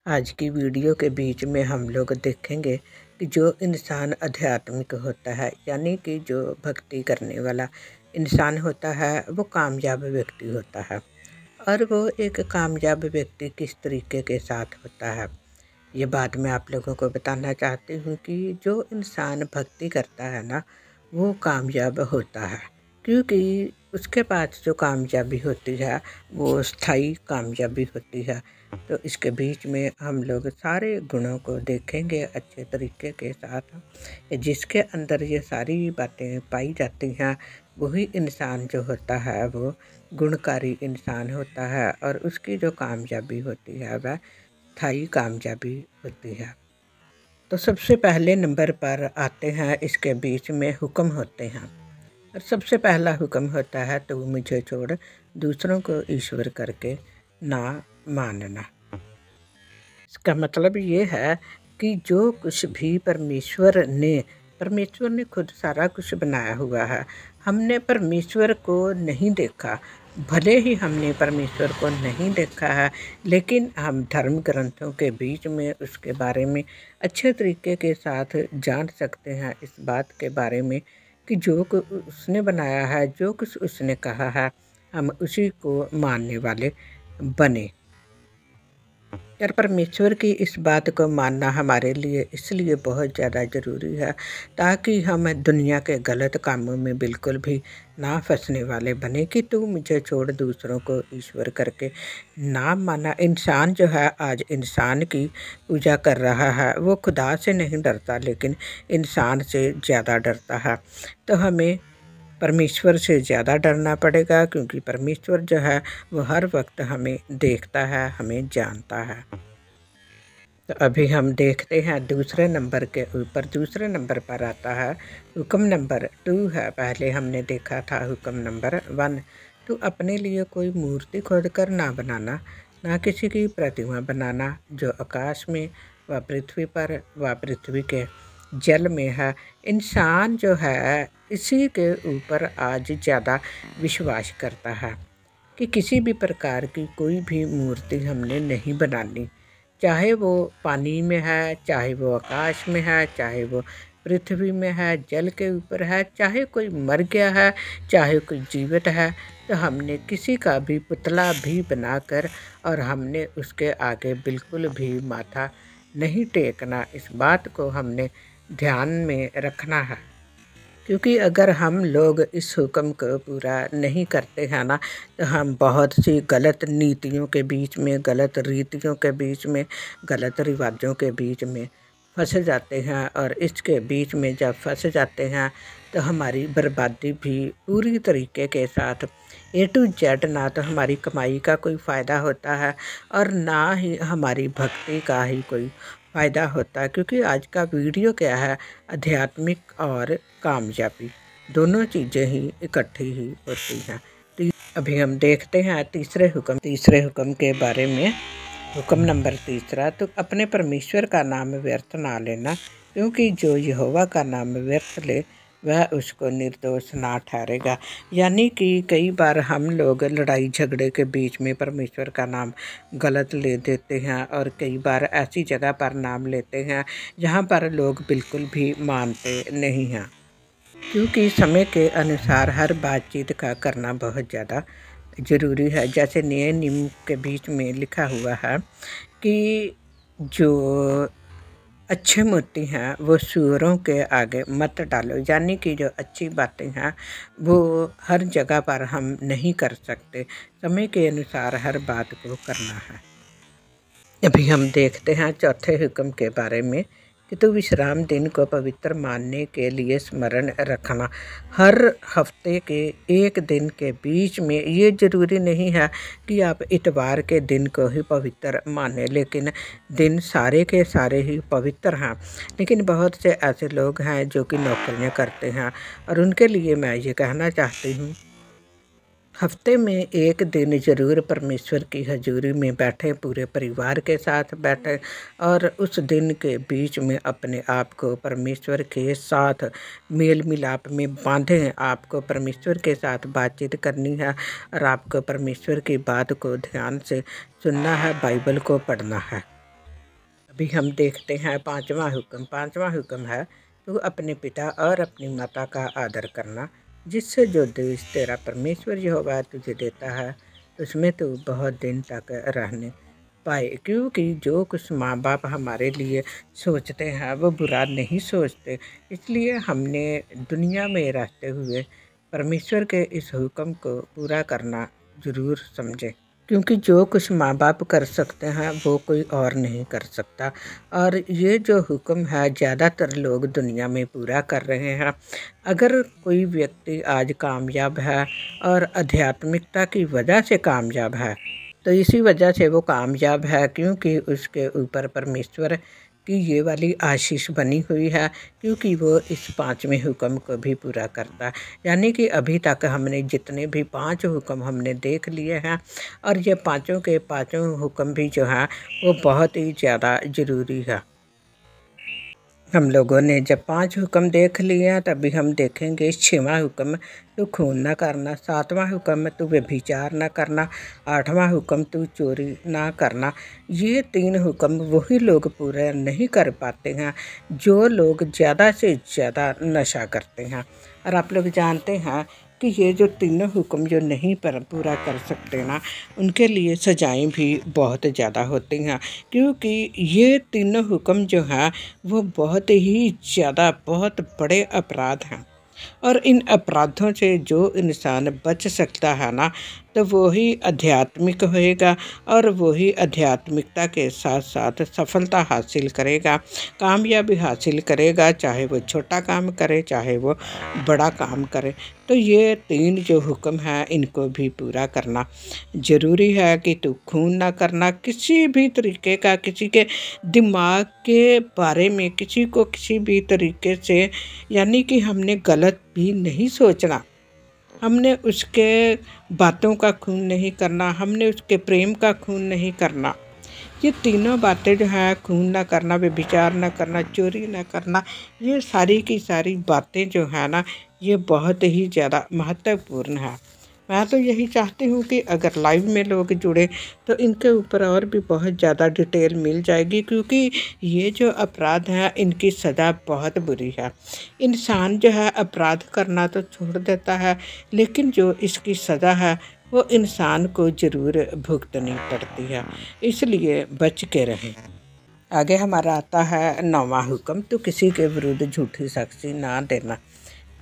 आज की वीडियो के बीच में हम लोग देखेंगे कि जो इंसान आध्यात्मिक होता है यानी कि जो भक्ति करने वाला इंसान होता है वो कामयाब व्यक्ति होता है। और वो एक कामयाब व्यक्ति किस तरीके के साथ होता है ये बात मैं आप लोगों को बताना चाहती हूँ कि जो इंसान भक्ति करता है ना वो कामयाब होता है, क्योंकि उसके पास जो कामयाबी होती है वो स्थायी कामयाबी होती है। तो इसके बीच में हम लोग सारे गुणों को देखेंगे अच्छे तरीके के साथ। जिसके अंदर ये सारी बातें पाई जाती हैं वही इंसान जो होता है वो गुणकारी इंसान होता है और उसकी जो कामयाबी होती है वह स्थायी कामयाबी होती है। तो सबसे पहले नंबर पर आते हैं, इसके बीच में हुक्म होते हैं। और सबसे पहला हुक्म होता है तो मुझे छोड़ दूसरों को ईश्वर करके ना मानना। इसका मतलब ये है कि जो कुछ भी परमेश्वर ने खुद सारा कुछ बनाया हुआ है। हमने परमेश्वर को नहीं देखा, भले ही हमने परमेश्वर को नहीं देखा है, लेकिन हम धर्म ग्रंथों के बीच में उसके बारे में अच्छे तरीके के साथ जान सकते हैं इस बात के बारे में कि जो कुछ उसने बनाया है, जो कुछ उसने कहा है, हम उसी को मानने वाले बने। यार परमेश्वर की इस बात को मानना हमारे लिए इसलिए बहुत ज़्यादा ज़रूरी है ताकि हम दुनिया के गलत कामों में बिल्कुल भी ना फंसने वाले बने कि तू मुझे छोड़ दूसरों को ईश्वर करके ना माना। इंसान जो है आज इंसान की पूजा कर रहा है, वो खुदा से नहीं डरता लेकिन इंसान से ज़्यादा डरता है। तो हमें परमेश्वर से ज़्यादा डरना पड़ेगा क्योंकि परमेश्वर जो है वो हर वक्त हमें देखता है, हमें जानता है। तो अभी हम देखते हैं दूसरे नंबर के ऊपर। दूसरे नंबर पर आता है हुक्म नंबर 2 है। पहले हमने देखा था हुक्म नंबर 1। तो अपने लिए कोई मूर्ति खोद कर ना बनाना, ना किसी की प्रतिमा बनाना जो आकाश में व पृथ्वी पर व पृथ्वी के जल में है। इंसान जो है इसी के ऊपर आज ज़्यादा विश्वास करता है कि किसी भी प्रकार की कोई भी मूर्ति हमने नहीं बनानी, चाहे वो पानी में है, चाहे वो आकाश में है, चाहे वो पृथ्वी में है, जल के ऊपर है, चाहे कोई मर गया है, चाहे कोई जीवित है। तो हमने किसी का भी पुतला भी बनाकर और हमने उसके आगे बिल्कुल भी माथा नहीं टेकना। इस बात को हमने ध्यान में रखना है, क्योंकि अगर हम लोग इस हुक्म को पूरा नहीं करते हैं ना तो हम बहुत सी गलत नीतियों के बीच में, गलत रीतियों के बीच में, गलत रिवाजों के बीच में फंस जाते हैं। और इसके बीच में जब फंस जाते हैं तो हमारी बर्बादी भी पूरी तरीके के साथ A to Z, ना तो हमारी कमाई का कोई फ़ायदा होता है और ना ही हमारी भक्ति का ही कोई फ़ायदा होता है। क्योंकि आज का वीडियो क्या है, आध्यात्मिक और कामयाबी दोनों चीज़ें ही इकट्ठी ही होती हैं। तो अभी हम देखते हैं तीसरे हुक्म के बारे में। हुक्म नंबर 3, तो अपने परमेश्वर का नाम व्यर्थ ना लेना, क्योंकि जो यहोवा का नाम व्यर्थ ले वह उसको निर्दोष ना ठहरेगा। यानी कि कई बार हम लोग लड़ाई झगड़े के बीच में परमेश्वर का नाम गलत ले देते हैं और कई बार ऐसी जगह पर नाम लेते हैं जहाँ पर लोग बिल्कुल भी मानते नहीं हैं। क्योंकि समय के अनुसार हर बातचीत का करना बहुत ज़्यादा ज़रूरी है। जैसे नए नियम के बीच में लिखा हुआ है कि जो अच्छे मोती हैं वो सूअरों के आगे मत डालो। यानी कि जो अच्छी बातें हैं वो हर जगह पर हम नहीं कर सकते, समय के अनुसार हर बात को करना है। अभी हम देखते हैं चौथे हुक्म के बारे में कि तो विश्राम दिन को पवित्र मानने के लिए स्मरण रखना। हर हफ्ते के एक दिन के बीच में, ये ज़रूरी नहीं है कि आप इतवार के दिन को ही पवित्र माने, लेकिन दिन सारे के सारे ही पवित्र हैं। लेकिन बहुत से ऐसे लोग हैं जो कि नौकरियां करते हैं और उनके लिए मैं ये कहना चाहती हूँ, हफ्ते में एक दिन ज़रूर परमेश्वर की हजूरी में बैठें, पूरे परिवार के साथ बैठें और उस दिन के बीच में अपने आप को परमेश्वर के साथ मेल मिलाप में बांधें। आपको परमेश्वर के साथ बातचीत करनी है और आपको परमेश्वर की बात को ध्यान से सुनना है, बाइबल को पढ़ना है। अभी हम देखते हैं पांचवा हुक्म है, तू अपने पिता और अपनी माता का आदर करना, जिससे जो देश तेरा परमेश्वर यहोवा तुझे देता है उसमें तू बहुत दिन तक रहने पाए। क्योंकि जो कुछ माँ बाप हमारे लिए सोचते हैं वो बुरा नहीं सोचते, इसलिए हमने दुनिया में रहते हुए परमेश्वर के इस हुक्म को पूरा करना ज़रूर समझें। क्योंकि जो कुछ माँ बाप कर सकते हैं वो कोई और नहीं कर सकता। और ये जो हुक्म है ज़्यादातर लोग दुनिया में पूरा कर रहे हैं। अगर कोई व्यक्ति आज कामयाब है और आध्यात्मिकता की वजह से कामयाब है, तो इसी वजह से वो कामयाब है क्योंकि उसके ऊपर परमेश्वर की ये वाली आशीष बनी हुई है, क्योंकि वो इस पांचवें हुक्म को भी पूरा करता है। यानी कि अभी तक हमने जितने भी 5 हुक्म हमने देख लिए हैं, और ये पांचों के पांचों हुक्म भी जो हैं वो बहुत ही ज़्यादा ज़रूरी है। हम लोगों ने जब 5 हुक्म देख लिए हैं, तभी हम देखेंगे 6वां हुक्म तू खून ना करना, 7वां हुक्म तू व्यभिचार ना करना, 8वां हुक्म तू चोरी ना करना। ये 3 हुक्म वही लोग पूरे नहीं कर पाते हैं जो लोग ज़्यादा से ज़्यादा नशा करते हैं। और आप लोग जानते हैं कि ये जो तीनों हुक्म जो नहीं पर पूरा कर सकते ना, उनके लिए सज़ाएं भी बहुत ज़्यादा होती हैं। क्योंकि ये तीनों हुक्म जो हैं वो बहुत ही ज़्यादा बहुत बड़े अपराध हैं, और इन अपराधों से जो इंसान बच सकता है ना, तो वो ही आध्यात्मिक होएगा, और वो ही आध्यात्मिकता के साथ साथ सफलता हासिल करेगा, कामयाबी हासिल करेगा, चाहे वो छोटा काम करे चाहे वो बड़ा काम करे। तो ये 3 जो हुक्म हैं इनको भी पूरा करना ज़रूरी है। कि तू खून ना करना, किसी भी तरीके का किसी के दिमाग के बारे में किसी को किसी भी तरीके से, यानी कि हमने गलत भी नहीं सोचना, हमने उसके बातों का खून नहीं करना, हमने उसके प्रेम का खून नहीं करना। ये तीनों बातें जो हैं, खून ना करना, व्यभिचार ना करना, चोरी ना करना, ये सारी की सारी बातें जो है ना, ये बहुत ही ज़्यादा महत्वपूर्ण है। मैं तो यही चाहती हूँ कि अगर लाइव में लोग जुड़े तो इनके ऊपर और भी बहुत ज़्यादा डिटेल मिल जाएगी, क्योंकि ये जो अपराध हैं इनकी सज़ा बहुत बुरी है। इंसान जो है अपराध करना तो छोड़ देता है, लेकिन जो इसकी सज़ा है वो इंसान को ज़रूर भुगतनी पड़ती है, इसलिए बच के रहें। आगे हमारा आता है 9वां हुक्म, तो किसी के विरुद्ध झूठी साक्षी ना देना।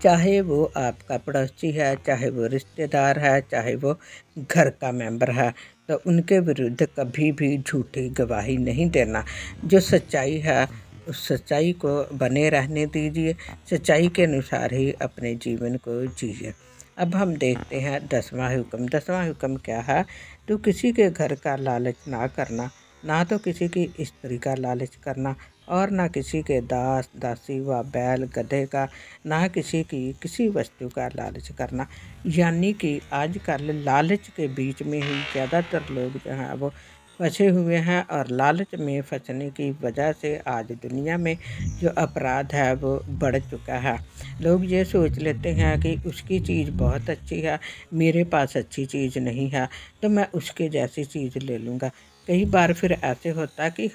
चाहे वो आपका पड़ोसी है, चाहे वो रिश्तेदार है, चाहे वो घर का मेंबर है, तो उनके विरुद्ध कभी भी झूठी गवाही नहीं देना। जो सच्चाई है उस सच्चाई को बने रहने दीजिए, सच्चाई के अनुसार ही अपने जीवन को जिए। अब हम देखते हैं 10वां हुक्म। 10वां हुक्म क्या है? तो किसी के घर का लालच ना करना, ना तो किसी की स्त्री का लालच करना, और ना किसी के दास दासी व बैल गधे का, ना किसी की किसी वस्तु का लालच करना। यानी कि आजकल लालच के बीच में ही ज़्यादातर लोग जो हैं वो फंसे हुए हैं, और लालच में फंसने की वजह से आज दुनिया में जो अपराध है वो बढ़ चुका है। लोग ये सोच लेते हैं कि उसकी चीज़ बहुत अच्छी है, मेरे पास अच्छी चीज़ नहीं है, तो मैं उसके जैसी चीज़ ले लूँगा। कई बार फिर ऐसे होता है कि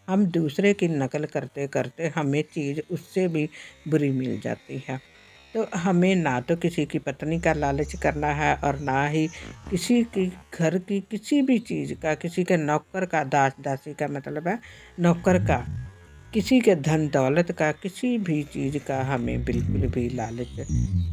हम दूसरे की नकल करते करते हमें चीज़ उससे भी बुरी मिल जाती है। तो हमें ना तो किसी की पत्नी का लालच करना है, और ना ही किसी की घर की किसी भी चीज़ का, किसी के नौकर का, दास दासी का मतलब है नौकर का, किसी के धन दौलत का, किसी भी चीज़ का हमें बिल्कुल भी लालच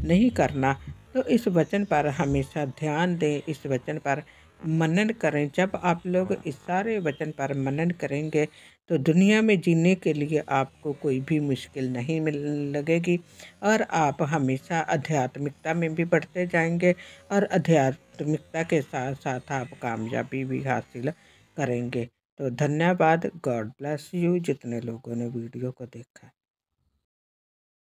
नहीं करना। तो इस वचन पर हमेशा ध्यान दें, इस वचन पर मनन करें। जब आप लोग इस सारे वचन पर मनन करेंगे तो दुनिया में जीने के लिए आपको कोई भी मुश्किल नहीं मिल लगेगी, और आप हमेशा आध्यात्मिकता में भी बढ़ते जाएंगे, और आध्यात्मिकता के साथ साथ आप कामयाबी भी हासिल करेंगे। तो धन्यवाद। गॉड ब्लेस यू जितने लोगों ने वीडियो को देखा।